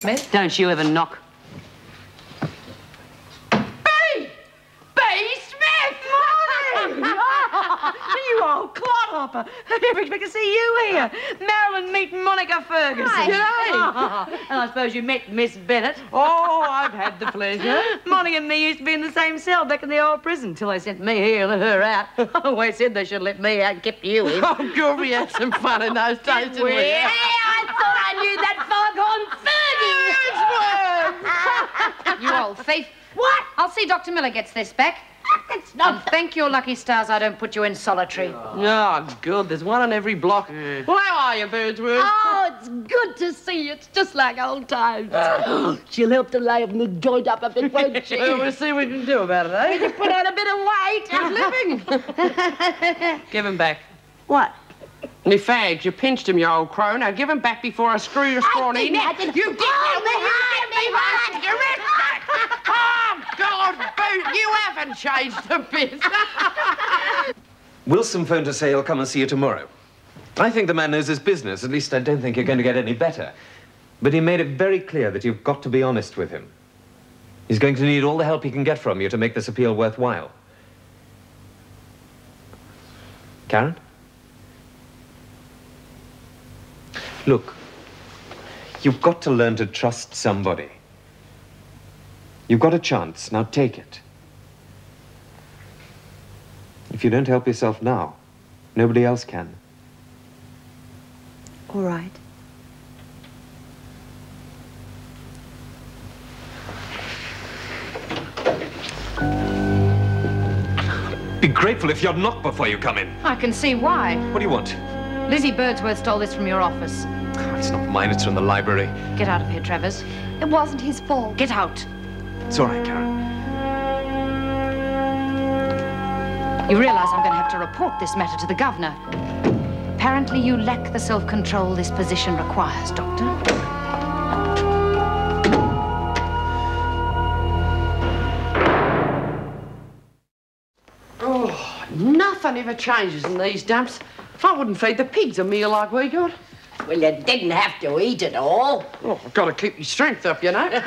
Smith? Don't you ever knock. You old clodhopper. I never expect to see you here. Marilyn, meet Monica Ferguson. Hi. And I suppose you met Miss Bennett. Oh, I've had the pleasure. Monica and me used to be in the same cell back in the old prison till they sent me here and let her out. I always said they should let me out and kept you in. Oh, good, we had some fun in those days, didn't we? Hey, I thought I knew that foghorn Fergie. You old thief. What? I'll see Dr. Miller gets this back. It's not... And thank your lucky stars I don't put you in solitary. Oh, good. There's one on every block. Well, how are you, Birdsworth? Oh, it's good to see you. It's just like old times. She'll help to liven the joint up a bit, won't she? Well, we'll see what we can do about it, eh? You put on a bit of weight. He's living. Give him back. What? Me fags, you pinched him, you old crow. Now give him back before I screw your scrawn in. I didn't... You did me, You're it back. Oh, God, Boot, you haven't changed a bit. Wilson phoned to say he'll come and see you tomorrow. I think the man knows his business. At least I don't think you're going to get any better. But he made it very clear that you've got to be honest with him. He's going to need all the help he can get from you to make this appeal worthwhile. Karen? Look, you've got to learn to trust somebody. You've got a chance, now take it. If you don't help yourself now, nobody else can. All right. Be grateful if you're knocked before you come in. I can see why. What do you want? Lizzie Birdsworth stole this from your office. Oh, it's not mine, it's from the library. Get out of here, Travers. It wasn't his fault. Get out. It's all right, Karen. You realize I'm going to have to report this matter to the governor. Apparently you lack the self-control this position requires, Doctor. Oh, nothing ever changes in these dumps. I wouldn't feed the pigs a meal like we got. Well, you didn't have to eat it all. Oh, I've got to keep your strength up, you know.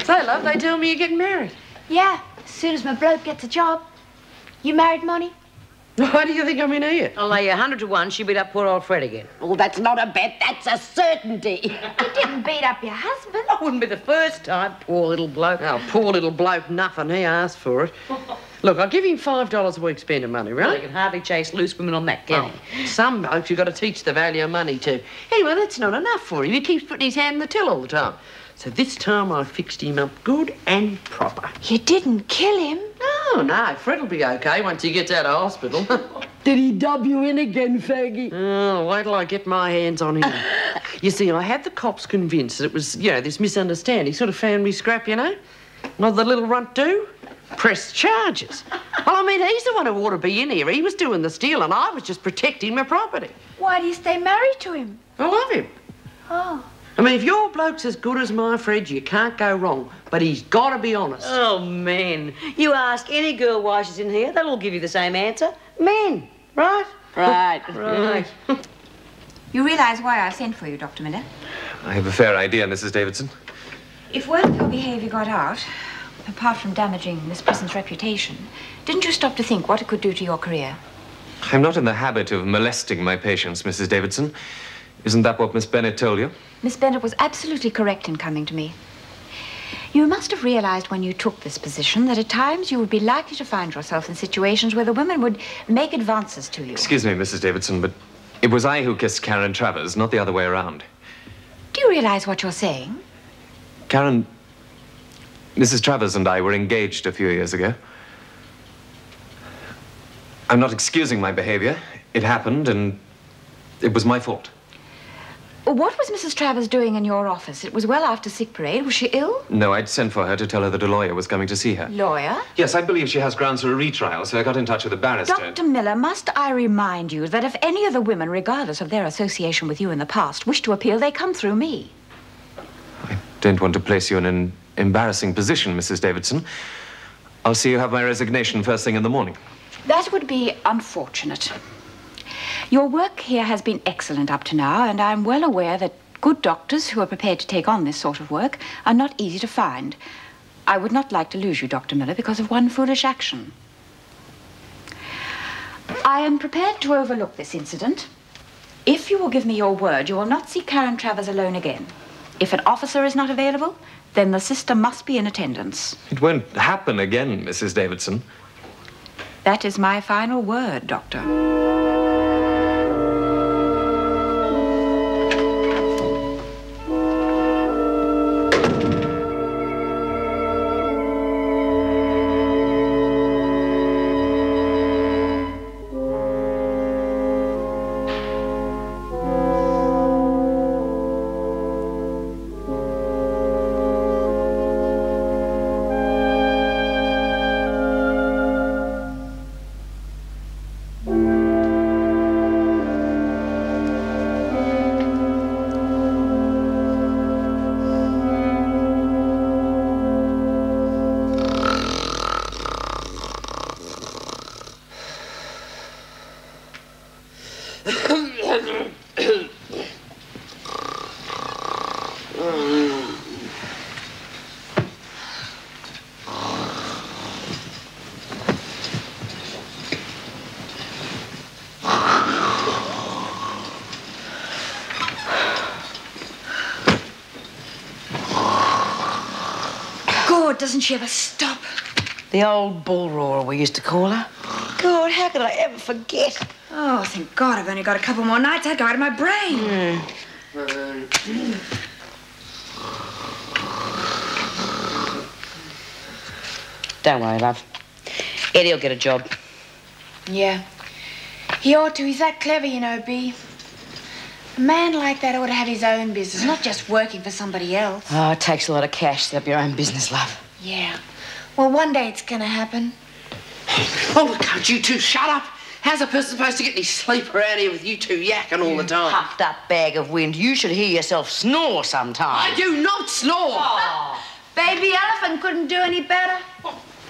Say, love, they tell me you're getting married. Yeah, as soon as my bloke gets a job. You married, Monty? Why do you think I'm in here? I'll lay you 100 to 1 she beat up poor old Fred again. Oh, that's not a bet, that's a certainty. You didn't beat up your husband. That wouldn't be the first time, poor little bloke. Oh, poor little bloke, nothing. He asked for it. Look, I'll give him $5 a week spending money, Well, right? you can hardly chase loose women on that, can you? Some blokes you've got to teach the value of money to. Anyway, that's not enough for him. He keeps putting his hand in the till all the time. So this time I fixed him up good and proper. You didn't kill him? Oh, no, Fred'll be okay once he gets out of hospital. Did he dub you in again, faggy? Oh, wait till I get my hands on him. You see, I had the cops convinced that it was, this misunderstanding. Sort of found me scrap, you know? What did the little runt do? Press charges. Well, I mean, he's the one who ought to be in here. He was doing the stealing. I was just protecting my property. Why do you stay married to him? I love him. Oh. I mean, if your bloke's as good as my Fred, you can't go wrong. But he's got to be honest. Oh, men. You ask any girl why she's in here, they'll all give you the same answer. Men, right? Right. Right. You realise why I sent for you, Dr. Miller? I have a fair idea, Mrs. Davidson. If word of your behaviour got out, apart from damaging this prison's reputation, didn't you stop to think what it could do to your career? I'm not in the habit of molesting my patients, Mrs. Davidson. Isn't that what Miss Bennett told you? Miss Bennett was absolutely correct in coming to me. You must have realised when you took this position that at times you would be likely to find yourself in situations where the women would make advances to you. Excuse me, Mrs. Davidson, but it was I who kissed Karen Travers, not the other way around. Do you realise what you're saying? Karen, Mrs. Travers and I were engaged a few years ago. I'm not excusing my behavior. It happened, and it was my fault. What was Mrs. Travers doing in your office? It was well after sick parade. Was she ill? No, I'd sent for her to tell her that a lawyer was coming to see her. Lawyer? Yes, I believe she has grounds for a retrial, so I got in touch with a barrister. Dr. Miller, must I remind you that if any of the women, regardless of their association with you in the past, wish to appeal, they come through me. I don't want to place you in an embarrassing position, Mrs. Davidson. I'll see you have my resignation first thing in the morning. That would be unfortunate. Your work here has been excellent up to now, and I'm well aware that Good doctors who are prepared to take on this sort of work are not easy to find. I would not like to lose you, Dr. Miller, because of one foolish action. I am prepared to overlook this incident. If you will give me your word, you will not see Karen Travers alone again. If an officer is not available, then the sister must be in attendance. It won't happen again, Mrs. Davidson. That is my final word, Doctor. Doesn't she ever stop? The old bull roarer, we used to call her. God, how could I ever forget? Oh, thank God, I've only got a couple more nights. I'd go out of my brain. Don't worry, love. Eddie'll get a job. Yeah. He ought to. He's that clever, you know, Bea. A man like that ought to have his own business, not just working for somebody else. Oh, it takes a lot of cash to have your own business, love. Yeah. Well, one day it's gonna happen. Oh, can't you two shut up? How's a person supposed to get any sleep around here with you two yakking all the time? Puffed up bag of wind. You should hear yourself snore sometime. I do not snore. Oh. Baby elephant couldn't do any better.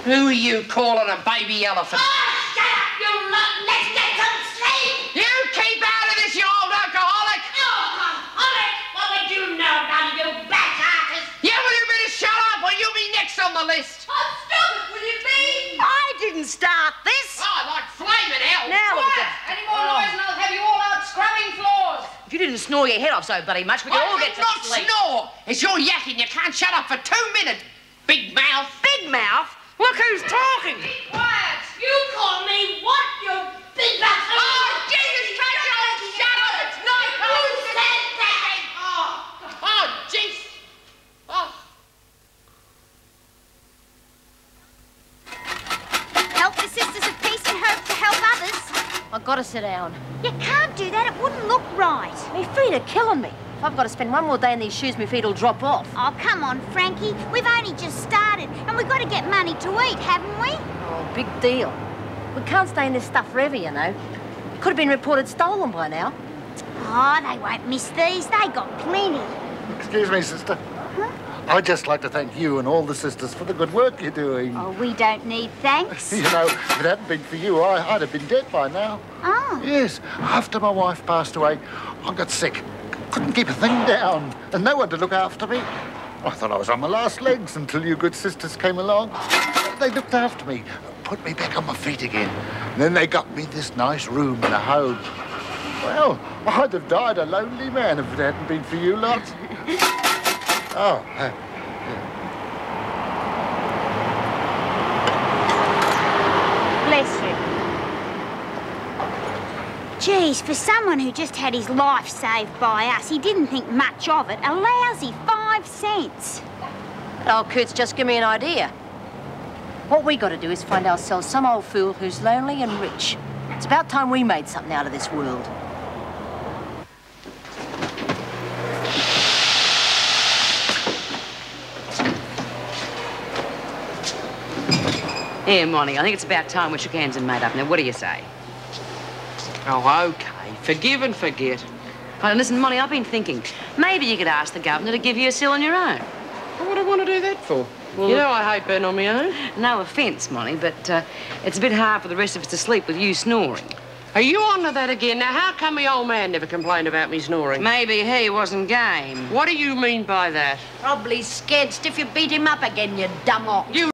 Who are you calling a baby elephant? Oh, shut up, you lot. Let's get some sleep. You keep out of this, you old alcoholic. Alcoholic? What would you know about it, you back artist? Yeah, well, you better shut up or you'll be next on the list. Oh, stupid, will you be? I didn't start this. Oh, like flaming hell. Now look Quiet. at... Any more noise and I'll have you all out scrubbing floors. If you didn't snore your head off so bloody much, we could all get to not sleep. snore. It's your yakking. You can't shut up for 2 minutes. Big mouth. Big mouth? Look who's talking. Be quiet. You call me what, you big mouth? Oh, Jesus Christ, shut up. It's not who said that? Oh, jeez. Oh. Help the Sisters of Peace and hope to help others. I've got to sit down. You can't do that. It wouldn't look right. My feet are killing me. If I've got to spend one more day in these shoes, my feet will drop off. Oh, come on, Frankie. We've only just started, and we've got to get money to eat, haven't we? Oh, big deal. We can't stay in this stuff forever, you know. It could have been reported stolen by now. Oh, they won't miss these. They got plenty. Excuse me, sister. Huh? I'd just like to thank you and all the sisters for the good work you're doing. Oh, we don't need thanks. You know, if it hadn't been for you, I'd have been dead by now. Oh. Yes, after my wife passed away, I got sick. Couldn't keep a thing down, and no one to look after me. I thought I was on my last legs until you good sisters came along. They looked after me, put me back on my feet again. And then they got me this nice room and a home. Well, I'd have died a lonely man if it hadn't been for you lot. Oh, Bless you. Geez, for someone who just had his life saved by us, he didn't think much of it. A lousy 5 cents. Oh, Kurt's just give me an idea. What we got to do is find ourselves some old fool who's lonely and rich. It's about time we made something out of this world. Here, Monty, I think it's about time we shook hands and made up. Now, what do you say? Oh, OK. Forgive and forget. Oh, listen, Monty, I've been thinking, maybe you could ask the governor to give you a cell on your own. Well, what do I want to do that for? Well, you know I hate being on my own. No offence, Monty, but it's a bit hard for the rest of us to sleep with you snoring. Are you on to that again? Now, how come my old man never complained about me snoring? Maybe he wasn't game. What do you mean by that? Probably scared stiff you beat him up again, you dumb ox. You